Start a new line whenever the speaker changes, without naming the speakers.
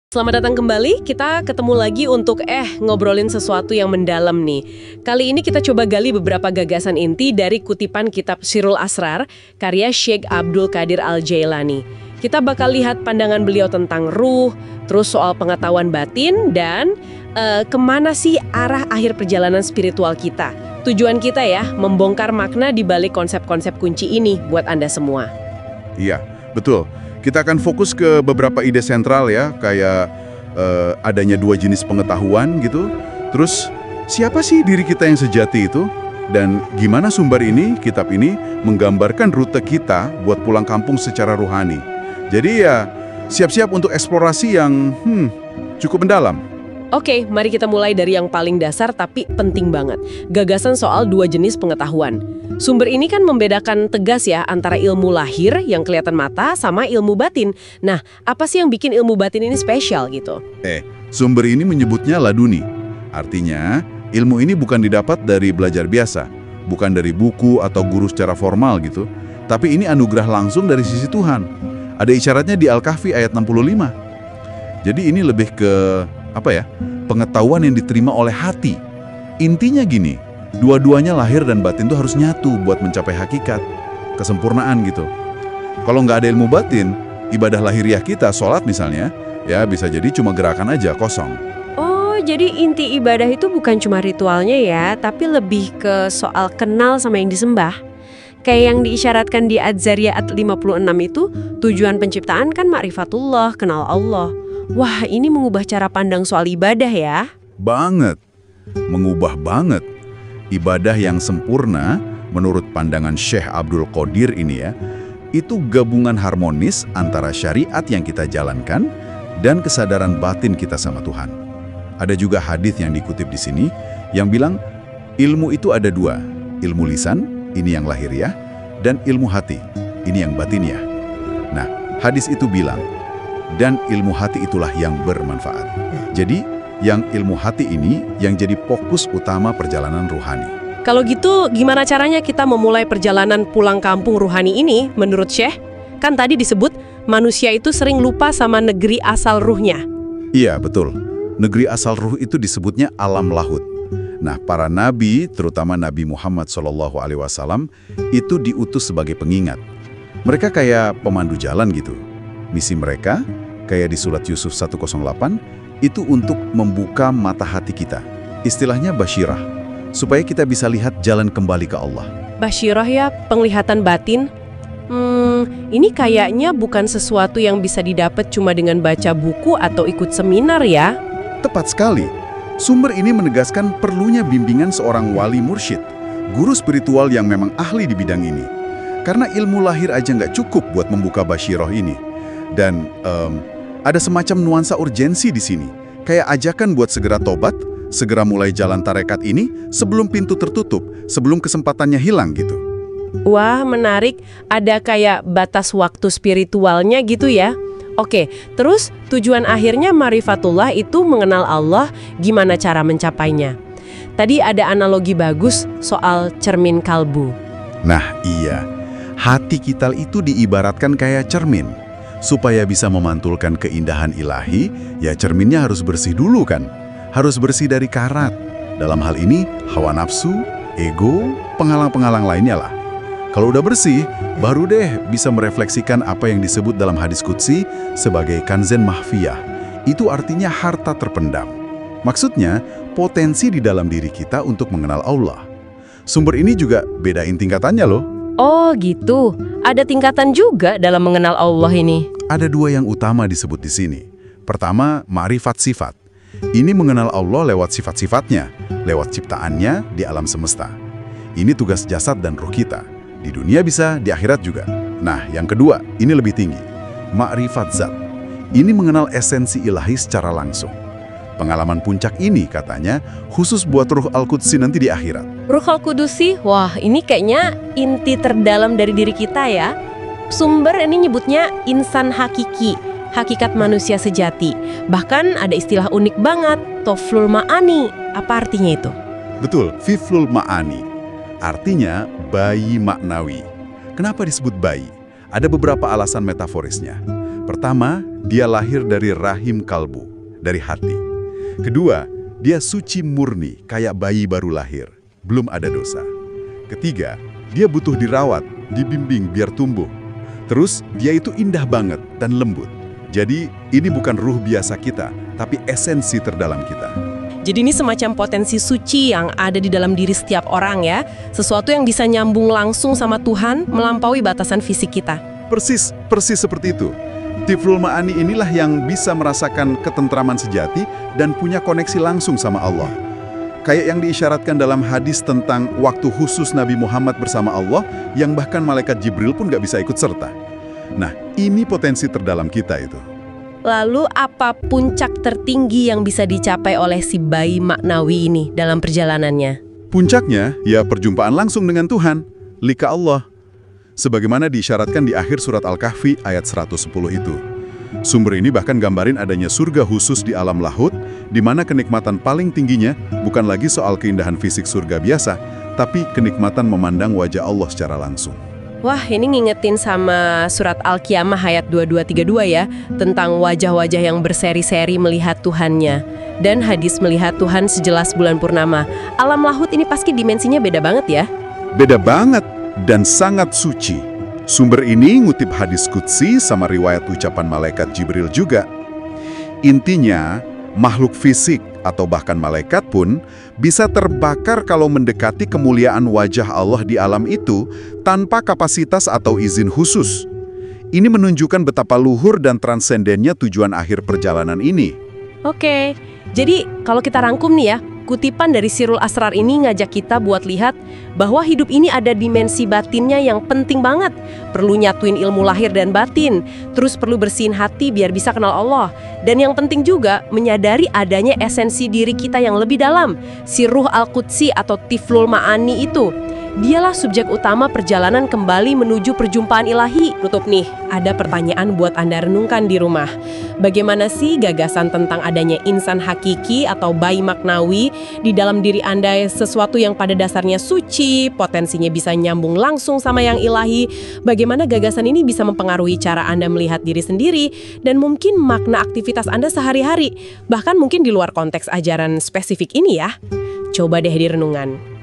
Selamat datang kembali, kita ketemu lagi untuk ngobrolin sesuatu yang mendalam nih. Kali ini kita coba gali beberapa gagasan inti dari kutipan kitab Sirrul Asrar, karya Syekh Abdul Qadir Al-Jailani. Kita bakal lihat pandangan beliau tentang ruh, terus soal pengetahuan batin, dan kemana sih arah akhir perjalanan spiritual kita. Tujuan kita ya, membongkar makna di balik konsep-konsep kunci ini buat Anda semua.
Iya, betul. Kita akan fokus ke beberapa ide sentral ya, kayak adanya dua jenis pengetahuan gitu. Terus, siapa sih diri kita yang sejati itu? Dan gimana sumber ini, kitab ini, menggambarkan rute kita buat pulang kampung secara rohani. Jadi ya, siap-siap untuk eksplorasi yang cukup mendalam.
Oke, mari kita mulai dari yang paling dasar tapi penting banget. Gagasan soal dua jenis pengetahuan. Sumber ini kan membedakan tegas ya antara ilmu lahir yang kelihatan mata sama ilmu batin. Nah, apa sih yang bikin ilmu batin ini spesial gitu?
Sumber ini menyebutnya laduni. Artinya, ilmu ini bukan didapat dari belajar biasa, bukan dari buku atau guru secara formal gitu. Tapi ini anugerah langsung dari sisi Tuhan. Ada isyaratnya di Al-Kahfi ayat 65. Jadi ini lebih ke pengetahuan yang diterima oleh hati. Intinya gini, dua-duanya lahir dan batin itu harus nyatu buat mencapai hakikat, kesempurnaan gitu. Kalau nggak ada ilmu batin, ibadah lahiriah kita, sholat misalnya, ya bisa jadi cuma gerakan aja, kosong.
Oh, jadi inti ibadah itu bukan cuma ritualnya ya, tapi lebih ke soal kenal sama yang disembah. Kayak yang diisyaratkan di Az-Zariyat 56 itu, tujuan penciptaan kan ma'rifatullah, kenal Allah. Wah, ini mengubah cara pandang soal ibadah ya?
Banget. Mengubah banget. Ibadah yang sempurna, menurut pandangan Syekh Abdul Qadir ini ya, itu gabungan harmonis antara syariat yang kita jalankan dan kesadaran batin kita sama Tuhan. Ada juga hadis yang dikutip di sini yang bilang, ilmu itu ada dua. Ilmu lisan, ini yang lahiriah, dan ilmu hati, ini yang batiniah. Nah, hadis itu bilang, dan ilmu hati itulah yang bermanfaat. Jadi, yang ilmu hati ini yang jadi fokus utama perjalanan ruhani.
Kalau gitu, gimana caranya kita memulai perjalanan pulang kampung ruhani ini menurut Syekh? Kan tadi disebut manusia itu sering lupa sama negeri asal ruhnya.
Iya, betul. Negeri asal ruh itu disebutnya alam lahut. Nah, para nabi, terutama Nabi Muhammad SAW, itu diutus sebagai pengingat. Mereka kayak pemandu jalan gitu. Misi mereka, kayak di surat Yusuf 108, itu untuk membuka mata hati kita. Istilahnya basyirah, supaya kita bisa lihat jalan kembali ke Allah.
Basyirah ya, penglihatan batin. Ini kayaknya bukan sesuatu yang bisa didapat cuma dengan baca buku atau ikut seminar ya?
Tepat sekali. Sumber ini menegaskan perlunya bimbingan seorang wali mursyid, guru spiritual yang memang ahli di bidang ini. Karena ilmu lahir aja nggak cukup buat membuka basyirah ini. Dan ada semacam nuansa urgensi di sini. Kayak ajakan buat segera tobat, segera mulai jalan tarekat ini sebelum pintu tertutup, sebelum kesempatannya hilang gitu.
Wah, menarik. Ada kayak batas waktu spiritualnya gitu ya. Oke, terus tujuan akhirnya ma'rifatullah itu mengenal Allah, gimana cara mencapainya? Tadi ada analogi bagus soal cermin kalbu.
Nah iya, hati kita itu diibaratkan kayak cermin. Supaya bisa memantulkan keindahan ilahi, ya cerminnya harus bersih dulu kan. Harus bersih dari karat. Dalam hal ini, hawa nafsu, ego, penghalang-penghalang lainnya lah. Kalau udah bersih, baru deh bisa merefleksikan apa yang disebut dalam hadis qudsi sebagai kanzen mahfiyah. Itu artinya harta terpendam. Maksudnya, potensi di dalam diri kita untuk mengenal Allah. Sumber ini juga bedain tingkatannya loh.
Oh gitu, ada tingkatan juga dalam mengenal Allah ini.
Ada dua yang utama disebut di sini. Pertama, ma'rifat sifat. Ini mengenal Allah lewat sifat-sifatnya, lewat ciptaannya di alam semesta. Ini tugas jasad dan ruh kita. Di dunia bisa, di akhirat juga. Nah, yang kedua, ini lebih tinggi. Ma'rifat zat. Ini mengenal esensi ilahi secara langsung. Pengalaman puncak ini katanya khusus buat ruh Al-Qudsi nanti di akhirat.
Ruh Al-Qudusi, wah ini kayaknya inti terdalam dari diri kita ya. Sumber ini nyebutnya insan hakiki, hakikat manusia sejati. Bahkan ada istilah unik banget, Toflul Ma'ani. Apa artinya itu?
Betul, Fiflul Ma'ani. Artinya bayi maknawi. Kenapa disebut bayi? Ada beberapa alasan metaforisnya. Pertama, dia lahir dari rahim kalbu, dari hati. Kedua, dia suci murni, kayak bayi baru lahir, belum ada dosa. Ketiga, dia butuh dirawat, dibimbing biar tumbuh. Terus, dia itu indah banget dan lembut. Jadi, ini bukan ruh biasa kita, tapi esensi terdalam kita.
Jadi ini semacam potensi suci yang ada di dalam diri setiap orang ya. Sesuatu yang bisa nyambung langsung sama Tuhan, melampaui batasan fisik kita.
Persis seperti itu. Tiflul Ma'ani inilah yang bisa merasakan ketentraman sejati dan punya koneksi langsung sama Allah. Kayak yang diisyaratkan dalam hadis tentang waktu khusus Nabi Muhammad bersama Allah, yang bahkan malaikat Jibril pun gak bisa ikut serta. Nah, ini potensi terdalam kita itu.
Lalu apa puncak tertinggi yang bisa dicapai oleh si bayi maknawi ini dalam perjalanannya?
Puncaknya, ya perjumpaan langsung dengan Tuhan, lika Allah. Sebagaimana diisyaratkan di akhir surat Al-Kahfi ayat 110 itu. Sumber ini bahkan gambarin adanya surga khusus di alam lahut, di mana kenikmatan paling tingginya bukan lagi soal keindahan fisik surga biasa, tapi kenikmatan memandang wajah Allah secara langsung.
Wah, ini ngingetin sama surat Al-Qiyamah ayat 2232 ya, tentang wajah-wajah yang berseri-seri melihat Tuhannya. Dan hadis melihat Tuhan sejelas bulan purnama. Alam lahut ini pasti dimensinya beda banget ya?
Beda banget dan sangat suci. Sumber ini ngutip hadis qudsi sama riwayat ucapan malaikat Jibril juga. Intinya, makhluk fisik atau bahkan malaikat pun bisa terbakar kalau mendekati kemuliaan wajah Allah di alam itu tanpa kapasitas atau izin khusus. Ini menunjukkan betapa luhur dan transendennya tujuan akhir perjalanan ini.
Oke, jadi kalau kita rangkum nih ya, kutipan dari Sirul Asrar ini ngajak kita buat lihat bahwa hidup ini ada dimensi batinnya yang penting banget. Perlu nyatuin ilmu lahir dan batin, terus perlu bersihin hati biar bisa kenal Allah. Dan yang penting juga menyadari adanya esensi diri kita yang lebih dalam, si ruh Al-Qudsi atau Tiflul Ma'ani itu. Dialah subjek utama perjalanan kembali menuju perjumpaan ilahi. Tutup nih, ada pertanyaan buat Anda renungkan di rumah. Bagaimana sih gagasan tentang adanya insan hakiki atau bayi maknawi di dalam diri Anda, sesuatu yang pada dasarnya suci, potensinya bisa nyambung langsung sama yang ilahi? Bagaimana gagasan ini bisa mempengaruhi cara Anda melihat diri sendiri dan mungkin makna aktivitas Anda sehari-hari, bahkan mungkin di luar konteks ajaran spesifik ini ya? Coba deh di renungan.